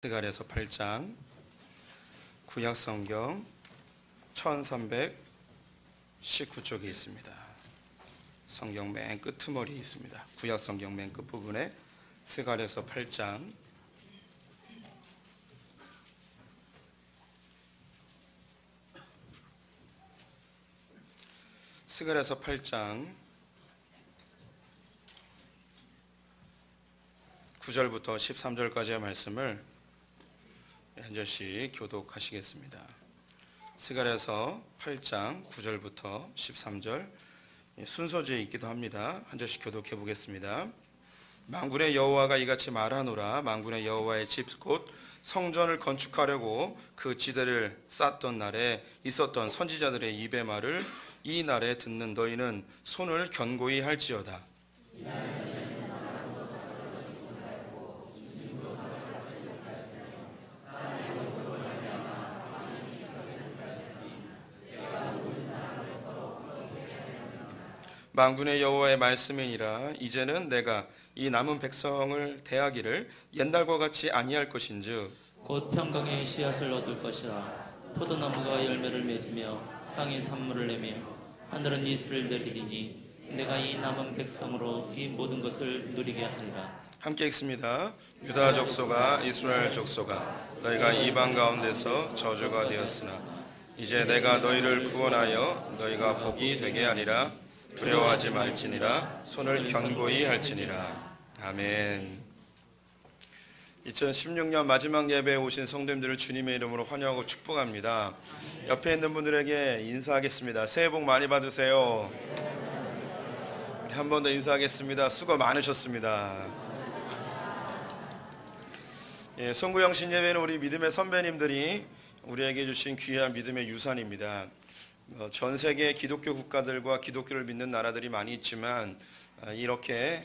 스가랴서 8장 구약성경 1319쪽에 있습니다. 성경 맨 끄트머리에 있습니다. 구약성경 맨 끝부분에 스가랴서 8장 스가랴서 8장 9절부터 13절까지의 말씀을 한 절씩 교독하시겠습니다. 스가랴서 8장 9절부터 13절 순서지에 있기도 합니다. 한 절씩 교독해 보겠습니다. 만군의 여호와가 이같이 말하노라. 만군의 여호와의 집 곧 성전을 건축하려고 그 지대를 쌓던 날에 있었던 선지자들의 입의 말을 이 날에 듣는 너희는 손을 견고히 할지어다. 만군의 여호와의 말씀이니라. 이제는 내가 이 남은 백성을 대하기를 옛날과 같이 아니할 것인즉 곧 평강의 씨앗을 얻을 것이라. 포도나무가 열매를 맺으며 땅이 산물을 내며 하늘은 이슬을 내리리니 내가 이 남은 백성으로 이 모든 것을 누리게 하리라. 함께 읽습니다. 유다 족속아 이스라엘 족속아 너희가 이방 가운데서 저주가 되었으나 이제 내가 너희를 구원하여 너희가 복이 되게 하리라. 두려워하지 말지니라. 손을 견고히 할지니라. 아멘. 2016년 마지막 예배에 오신 성도님들을 주님의 이름으로 환영하고 축복합니다. 옆에 있는 분들에게 인사하겠습니다. 새해 복 많이 받으세요. 한 번 더 인사하겠습니다. 수고 많으셨습니다. 송구영신 예배는 우리 믿음의 선배님들이 우리에게 주신 귀한 믿음의 유산입니다. 전 세계 기독교 국가들과 기독교를 믿는 나라들이 많이 있지만 이렇게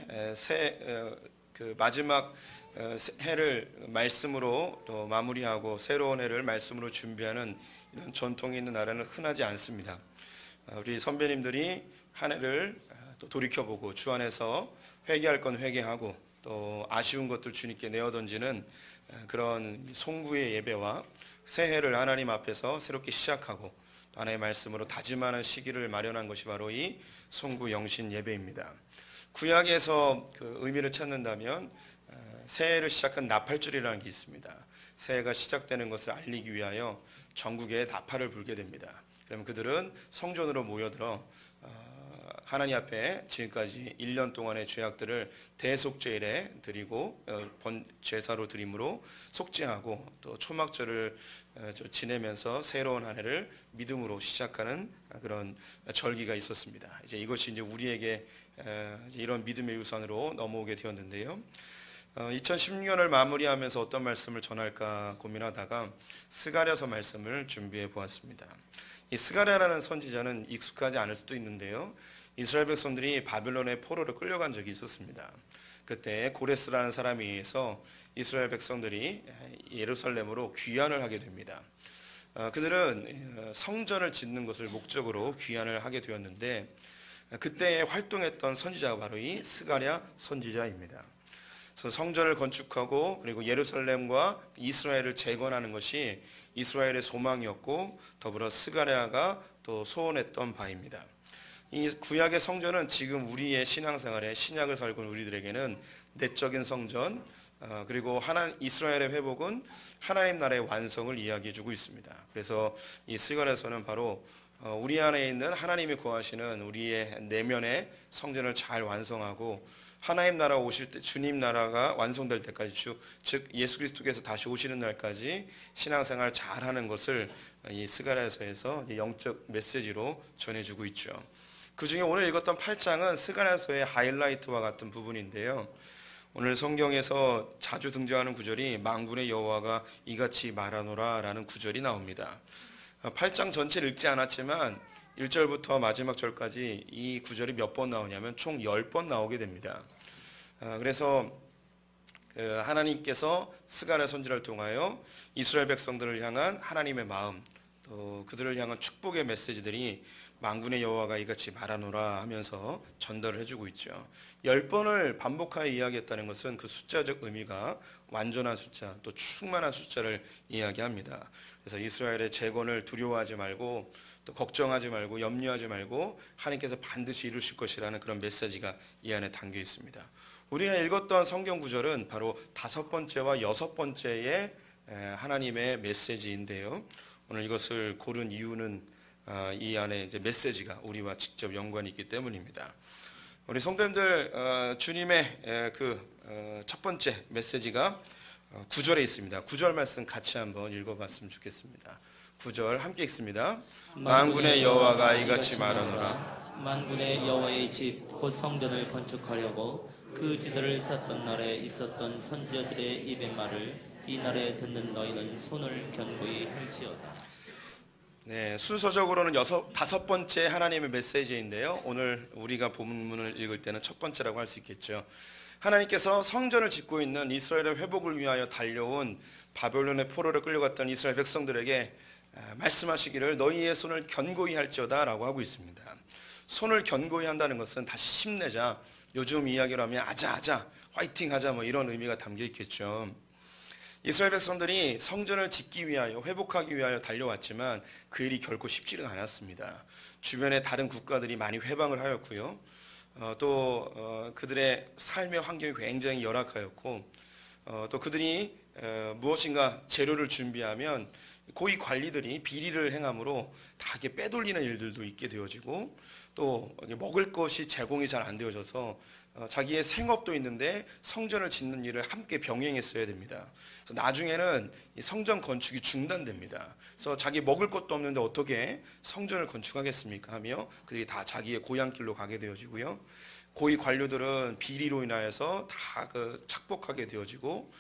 마지막 해를 말씀으로 또 마무리하고 새로운 해를 말씀으로 준비하는 이런 전통이 있는 나라는 흔하지 않습니다. 우리 선배님들이 한 해를 또 돌이켜보고 주 안에서 회개할 건 회개하고 또 아쉬운 것들 주님께 내어던지는 그런 송구의 예배와 새해를 하나님 앞에서 새롭게 시작하고 하나님의 말씀으로 다짐하는 시기를 마련한 것이 바로 이 송구 영신 예배입니다. 구약에서 그 의미를 찾는다면 새해를 시작한 나팔절이라는 게 있습니다. 새해가 시작되는 것을 알리기 위하여 전국에 나팔을 불게 됩니다. 그러면 그들은 성전으로 모여들어 하나님 앞에 지금까지 1년 동안의 죄악들을 대속죄일에 드리고 제사로 드림으로 속죄하고 또 초막절을 지내면서 새로운 한 해를 믿음으로 시작하는 그런 절기가 있었습니다. 이제 이것이 이제 우리에게 이런 믿음의 유산으로 넘어오게 되었는데요. 2016년을 마무리하면서 어떤 말씀을 전할까 고민하다가 스가랴서 말씀을 준비해 보았습니다. 이 스가랴라는 선지자는 익숙하지 않을 수도 있는데요. 이스라엘 백성들이 바벨론의 포로로 끌려간 적이 있었습니다. 그때 고레스라는 사람에 의해서 이스라엘 백성들이 예루살렘으로 귀환을 하게 됩니다. 그들은 성전을 짓는 것을 목적으로 귀환을 하게 되었는데 그때 활동했던 선지자가 바로 이 스가랴 선지자입니다. 그래서 성전을 건축하고 그리고 예루살렘과 이스라엘을 재건하는 것이 이스라엘의 소망이었고 더불어 스가랴가 또 소원했던 바입니다. 이 구약의 성전은 지금 우리의 신앙생활에 신약을 살고 있는 우리들에게는 내적인 성전 그리고 이스라엘의 회복은 하나님 나라의 완성을 이야기해주고 있습니다. 그래서 이 스가랴서는 바로 우리 안에 있는 하나님이 거하시는 우리의 내면의 성전을 잘 완성하고 하나님 나라 오실 때 주님 나라가 완성될 때까지 즉 예수 그리스도께서 다시 오시는 날까지 신앙생활 잘하는 것을 이 스가랴서에서 영적 메시지로 전해주고 있죠. 그 중에 오늘 읽었던 8장은 스가랴서의 하이라이트와 같은 부분인데요. 오늘 성경에서 자주 등장하는 구절이 만군의 여호와가 이같이 말하노라 라는 구절이 나옵니다. 8장 전체를 읽지 않았지만 1절부터 마지막 절까지 이 구절이 몇 번 나오냐면 총 10번 나오게 됩니다. 그래서 하나님께서 스가랴 선지자를 통하여 이스라엘 백성들을 향한 하나님의 마음 또 그들을 향한 축복의 메시지들이 만군의 여호와가 이같이 말하노라 하면서 전달을 해주고 있죠. 10번을 반복하여 이야기했다는 것은 그 숫자적 의미가 완전한 숫자, 또 충만한 숫자를 이야기합니다. 그래서 이스라엘의 재건을 두려워하지 말고 또 걱정하지 말고 염려하지 말고 하나님께서 반드시 이루실 것이라는 그런 메시지가 이 안에 담겨 있습니다. 우리가 읽었던 성경 구절은 바로 5번째와 6번째의 하나님의 메시지인데요. 오늘 이것을 고른 이유는 이 안에 이제 메시지가 우리와 직접 연관이 있기 때문입니다. 우리 성도님들, 주님의 그 첫 번째 메시지가 9절에 있습니다. 9절 말씀 같이 한번 읽어봤으면 좋겠습니다. 9절 함께 읽습니다. 만군의 여호와가 이같이 말하노라. 만군의 여호와의 집 곧 성전을 건축하려고 그 지들을 쌓던 날에 있었던 선지자들의 입의 말을 이 날에 듣는 너희는 손을 견고히 할지어다. 네, 순서적으로는 5번째 하나님의 메시지인데요. 오늘 우리가 본문을 읽을 때는 첫 번째라고 할 수 있겠죠. 하나님께서 성전을 짓고 있는 이스라엘의 회복을 위하여 달려온 바벨론의 포로로 끌려갔던 이스라엘 백성들에게 말씀하시기를 너희의 손을 견고히 할지어다 라고 하고 있습니다. 손을 견고히 한다는 것은 다시 힘내자, 요즘 이야기로 하면 아자아자, 화이팅 하자 뭐 이런 의미가 담겨 있겠죠. 이스라엘 백성들이 성전을 짓기 위하여 회복하기 위하여 달려왔지만 그 일이 결코 쉽지는 않았습니다. 주변의 다른 국가들이 많이 회방을 하였고요. 또 그들의 삶의 환경이 굉장히 열악하였고 또 그들이 무엇인가 재료를 준비하면 고위 관리들이 비리를 행함으로 다 빼돌리는 일들도 있게 되어지고 또 먹을 것이 제공이 잘 안 되어져서 자기의 생업도 있는데 성전을 짓는 일을 함께 병행했어야 됩니다. 그래서 나중에는 이 성전 건축이 중단됩니다. 그래서 자기 먹을 것도 없는데 어떻게 성전을 건축하겠습니까 하며 그들이 다 자기의 고향길로 가게 되어지고요. 고위 관료들은 비리로 인하여서 다 착복하게 되어지고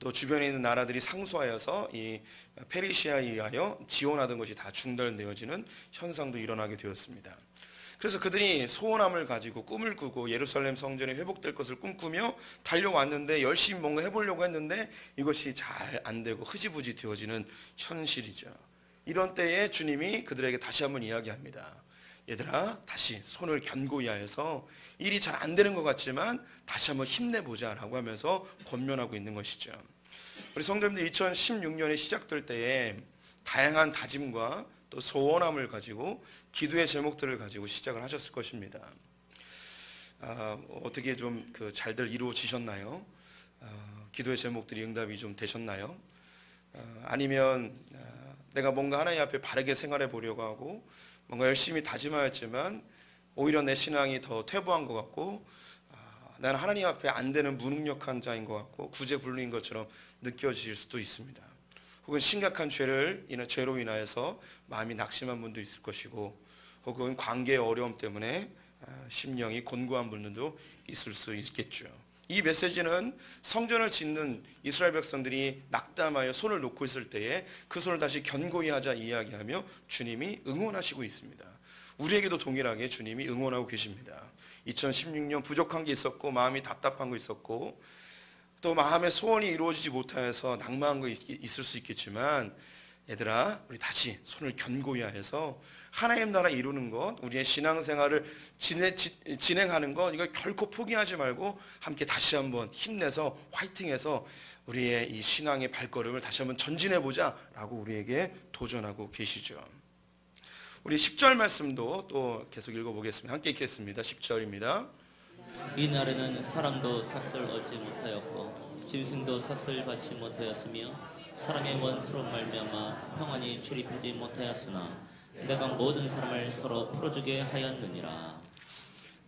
또 주변에 있는 나라들이 상소하여서 이 페르시아에 의하여 지원하던 것이 다 중단되어지는 현상도 일어나게 되었습니다. 그래서 그들이 소원함을 가지고 꿈을 꾸고 예루살렘 성전이 회복될 것을 꿈꾸며 달려왔는데 열심히 뭔가 해보려고 했는데 이것이 잘 안 되고 흐지부지 되어지는 현실이죠. 이런 때에 주님이 그들에게 다시 한번 이야기합니다. 얘들아, 다시 손을 견고히 하여서 일이 잘 안 되는 것 같지만 다시 한번 힘내보자 라고 하면서 권면하고 있는 것이죠. 우리 성도님들 2016년이 시작될 때에 다양한 다짐과 또 소원함을 가지고 기도의 제목들을 가지고 시작을 하셨을 것입니다. 어떻게 좀 잘들 이루어지셨나요? 기도의 제목들이 응답이 좀 되셨나요? 아니면 내가 뭔가 하나님 앞에 바르게 생활해 보려고 하고 뭔가 열심히 다짐하였지만 오히려 내 신앙이 더 퇴보한 것 같고 나는 하나님 앞에 안 되는 무능력한 자인 것 같고 구제불능인 것처럼 느껴질 수도 있습니다. 혹은 심각한 죄로 인하여서 마음이 낙심한 분도 있을 것이고 혹은 관계의 어려움 때문에 심령이 곤고한 분들도 있을 수 있겠죠. 이 메시지는 성전을 짓는 이스라엘 백성들이 낙담하여 손을 놓고 있을 때에 그 손을 다시 견고히 하자 이야기하며 주님이 응원하시고 있습니다. 우리에게도 동일하게 주님이 응원하고 계십니다. 2016년 부족한 게 있었고 마음이 답답한 거 있었고 또 마음의 소원이 이루어지지 못하여서 낭만한 거 있을 수 있겠지만 얘들아, 우리 다시 손을 견고히 해서 하나님 나라 이루는 것, 우리의 신앙생활을 진행하는 것, 이걸 결코 포기하지 말고 함께 다시 한번 힘내서 화이팅해서 우리의 이 신앙의 발걸음을 다시 한번 전진해보자 라고 우리에게 도전하고 계시죠. 우리 10절 말씀도 또 계속 읽어보겠습니다. 함께 읽겠습니다. 10절입니다. 이 날에는 사람도 삭슬 얻지 못하였고 짐승도 삭슬 받지 못하였으며 사람의 원수로 말미암아 평안이 출입하지 못하였으나 내가 모든 사람을 서로 풀어주게 하였느니라.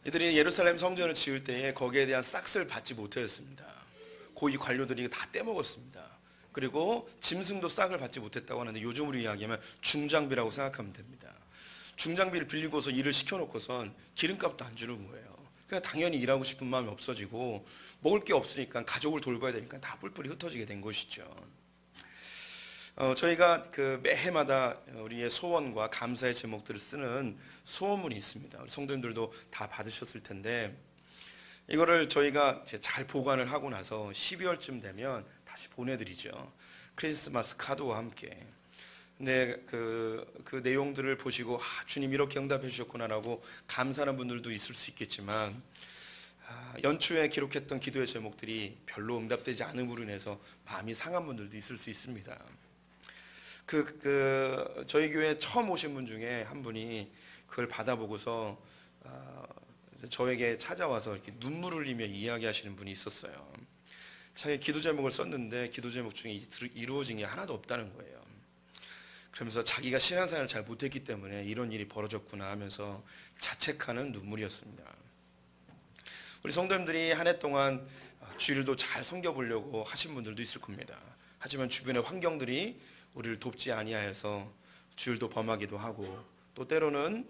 이들이 예루살렘 성전을 지을 때에 거기에 대한 싹스를 받지 못하였습니다. 고위 관료들이 다 떼먹었습니다. 그리고 짐승도 싹을 받지 못했다고 하는데 요즘으로 이야기하면 중장비라고 생각하면 됩니다. 중장비를 빌리고서 일을 시켜놓고선 기름값도 안 주는 거예요. 그냥 당연히 일하고 싶은 마음이 없어지고 먹을 게 없으니까 가족을 돌봐야 되니까 다 뿔뿔이 흩어지게 된 것이죠. 저희가 매해마다 우리의 소원과 감사의 제목들을 쓰는 소원문이 있습니다. 우리 성도님들도 다 받으셨을 텐데 이거를 저희가 잘 보관을 하고 나서 12월쯤 되면 다시 보내드리죠. 크리스마스 카드와 함께. 근데 그 내용들을 보시고 주님 이렇게 응답해 주셨구나라고 감사하는 분들도 있을 수 있겠지만 연초에 기록했던 기도의 제목들이 별로 응답되지 않음으로 인해서 마음이 상한 분들도 있을 수 있습니다. 저희 교회 처음 오신 분 중에 한 분이 그걸 받아보고서 저에게 찾아와서 이렇게 눈물 흘리며 이야기하시는 분이 있었어요. 자기 기도 제목을 썼는데 기도 제목 중에 이루어진 게 하나도 없다는 거예요. 그러면서 자기가 신앙생활을 잘 못했기 때문에 이런 일이 벌어졌구나 하면서 자책하는 눈물이었습니다. 우리 성도님들이 한 해 동안 주일도 잘 섬겨보려고 하신 분들도 있을 겁니다. 하지만 주변의 환경들이 우리를 돕지 아니하여서 주일도 범하기도 하고, 또 때로는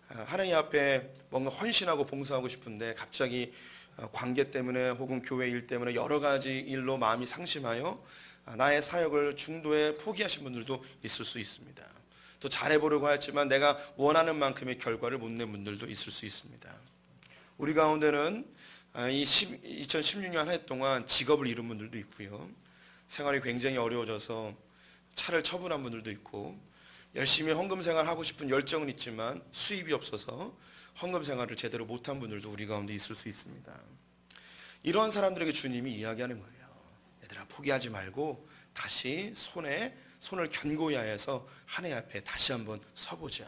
하나님 앞에 뭔가 헌신하고 봉사하고 싶은데 갑자기 관계 때문에 혹은 교회 일 때문에 여러 가지 일로 마음이 상심하여 나의 사역을 중도에 포기하신 분들도 있을 수 있습니다. 또 잘해보려고 했지만 내가 원하는 만큼의 결과를 못 낸 분들도 있을 수 있습니다. 우리 가운데는 이 2016년 한 해 동안 직업을 잃은 분들도 있고요, 생활이 굉장히 어려워져서 차를 처분한 분들도 있고, 열심히 헌금 생활 하고 싶은 열정은 있지만 수입이 없어서 헌금 생활을 제대로 못한 분들도 우리 가운데 있을 수 있습니다. 이런 사람들에게 주님이 이야기하는 거예요. 얘들아, 포기하지 말고 다시 손을 견고히 하여서 하나님 앞에 다시 한번 서보자.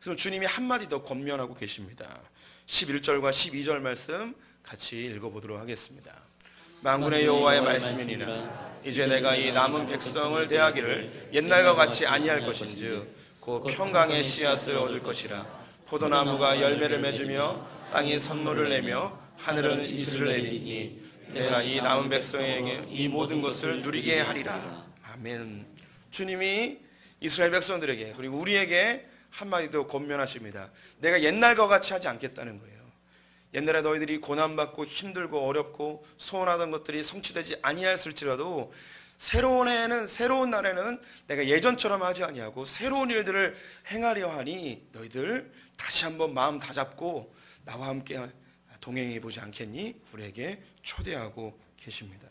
그래서 주님이 한마디 더 권면하고 계십니다. 11절과 12절 말씀 같이 읽어보도록 하겠습니다. 만군의 여호와의 말씀이니라. 이제 내가 이 남은 백성을 대하기를 옛날과 같이 아니할 것인즉 곧 평강의 씨앗을 얻을 것이라. 포도나무가 열매를 맺으며 땅이 선물을 내며 하늘은 이슬을 내리니 내가 이 남은 백성에게 이 모든 것을 누리게 하리라. 아멘. 주님이 이스라엘 백성들에게 그리고 우리에게 한마디 더 권면하십니다. 내가 옛날과 같이 하지 않겠다는 거예요. 옛날에 너희들이 고난받고 힘들고 어렵고 소원하던 것들이 성취되지 아니하였을지라도 새로운 해에는, 새로운 날에는 내가 예전처럼 하지 아니하고 새로운 일들을 행하려 하니 너희들 다시 한번 마음 다잡고 나와 함께 동행해 보지 않겠니? 우리에게 초대하고 계십니다.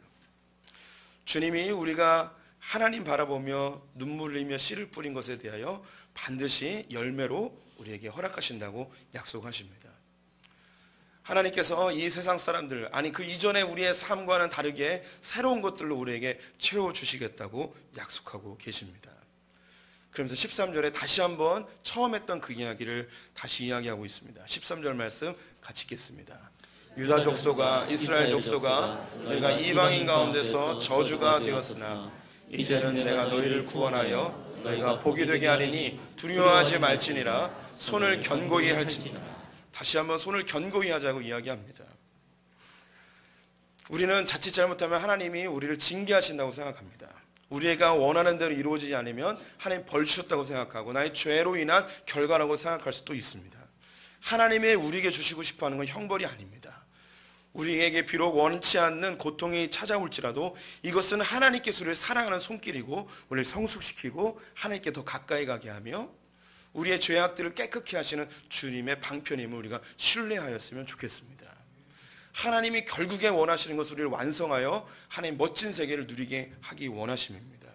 주님이 우리가 하나님 바라보며 눈물 흘리며 씨를 뿌린 것에 대하여 반드시 열매로 우리에게 허락하신다고 약속하십니다. 하나님께서 이 세상 사람들, 아니 그 이전에 우리의 삶과는 다르게 새로운 것들로 우리에게 채워주시겠다고 약속하고 계십니다. 그러면서 13절에 다시 한번 처음 했던 그 이야기를 다시 이야기하고 있습니다. 13절 말씀 같이 읽겠습니다. 유다 족속아, 이스라엘 족속아, 너희가 이방인 가운데서 저주가 되었으나 이제는 내가 너희를 구원하여 너희가 복이 되게 하리니 두려워하지 말지니라. 손을 견고히 할지니라. 다시 한번 손을 견고히 하자고 이야기합니다. 우리는 자칫 잘못하면 하나님이 우리를 징계하신다고 생각합니다. 우리가 원하는 대로 이루어지지 않으면 하나님 벌 주셨다고 생각하고 나의 죄로 인한 결과라고 생각할 수도 있습니다. 하나님이 우리에게 주시고 싶어하는 건 형벌이 아닙니다. 우리에게 비록 원치 않는 고통이 찾아올지라도 이것은 하나님께서 우리를 사랑하는 손길이고 우리를 성숙시키고 하나님께 더 가까이 가게 하며 우리의 죄악들을 깨끗게 하시는 주님의 방편임을 우리가 신뢰하였으면 좋겠습니다. 하나님이 결국에 원하시는 것을 우리를 완성하여 하나님 멋진 세계를 누리게 하기 원하심입니다.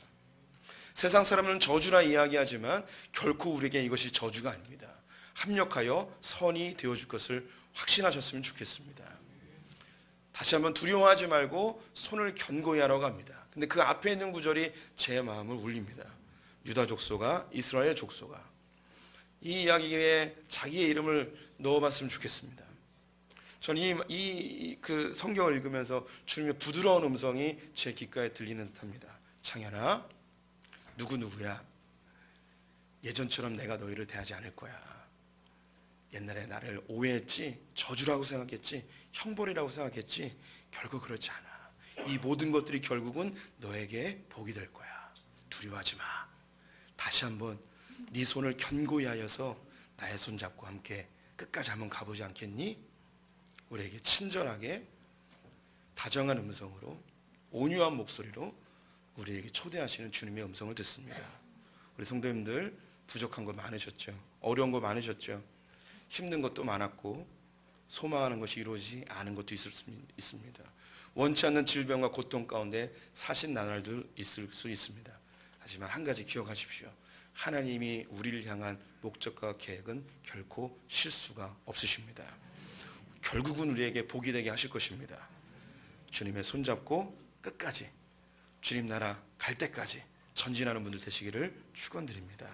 세상 사람은 저주라 이야기하지만 결코 우리에게 이것이 저주가 아닙니다. 합력하여 선이 되어줄 것을 확신하셨으면 좋겠습니다. 다시 한번 두려워하지 말고 손을 견고히 하라고 합니다. 근데 그 앞에 있는 구절이 제 마음을 울립니다. 유다 족속아, 이스라엘 족속아. 이 이야기에 자기의 이름을 넣어봤으면 좋겠습니다. 저는 그 성경을 읽으면서 주님의 부드러운 음성이 제 귓가에 들리는 듯합니다. 창현아, 누구누구야. 예전처럼 내가 너희를 대하지 않을 거야. 옛날에 나를 오해했지, 저주라고 생각했지, 형벌이라고 생각했지, 결국 그렇지 않아. 이 모든 것들이 결국은 너에게 복이 될 거야. 두려워하지 마. 다시 한번 네 손을 견고히 하여서 나의 손 잡고 함께 끝까지 한번 가보지 않겠니? 우리에게 친절하게 다정한 음성으로 온유한 목소리로 우리에게 초대하시는 주님의 음성을 듣습니다. 우리 성도님들 부족한 거 많으셨죠? 어려운 거 많으셨죠? 힘든 것도 많았고 소망하는 것이 이루어지지 않은 것도 있습니다. 원치 않는 질병과 고통 가운데 사신 나날도 있을 수 있습니다. 하지만 한 가지 기억하십시오. 하나님이 우리를 향한 목적과 계획은 결코 실수가 없으십니다. 결국은 우리에게 복이 되게 하실 것입니다. 주님의 손잡고 끝까지 주님 나라 갈 때까지 전진하는 분들 되시기를 축원드립니다.